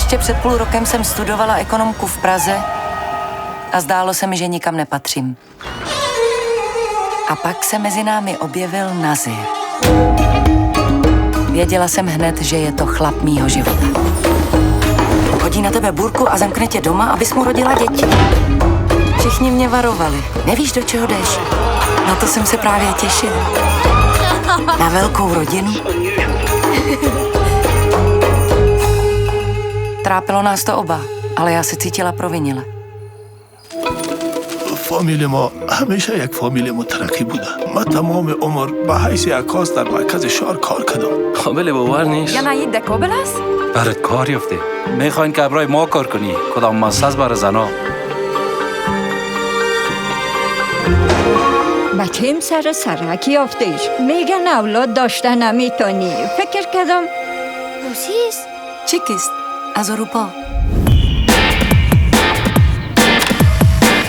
Ještě před půl rokem jsem studovala ekonomku v Praze a zdálo se mi, že nikam nepatřím. A pak se mezi námi objevil Nazir. Věděla jsem hned, že je to chlap mýho života. Hodí na tebe burku a zamkne tě doma, abys mu rodila děti. Všichni mě varovali. Nevíš, do čeho jdeš? Na to jsem se právě těšila. Na velkou rodinu. Trápilo nás to oba, ale já se cítila provinile. فامیل ما همیشه یک فامیل مترقی بوده. من تمام عمر به حیث عکاس در مرکز شهر کار کردم. قابل باور نیست. یا نهید دکابل است؟ برات کار یافته. میخواین که برای ما کار کنی. کدام مساز برای زنا. بچه‌م سر سرک یافتهش. میگن اولاد داشتن نمیتونی. فکر کردم روسیست؟ چیکیست؟ از اروپا.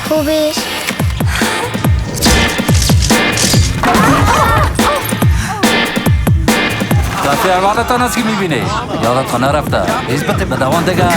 خوبش؟ دفعه اولتان است که میبینی. یادت نرفته. نسبت به دوان دیگه.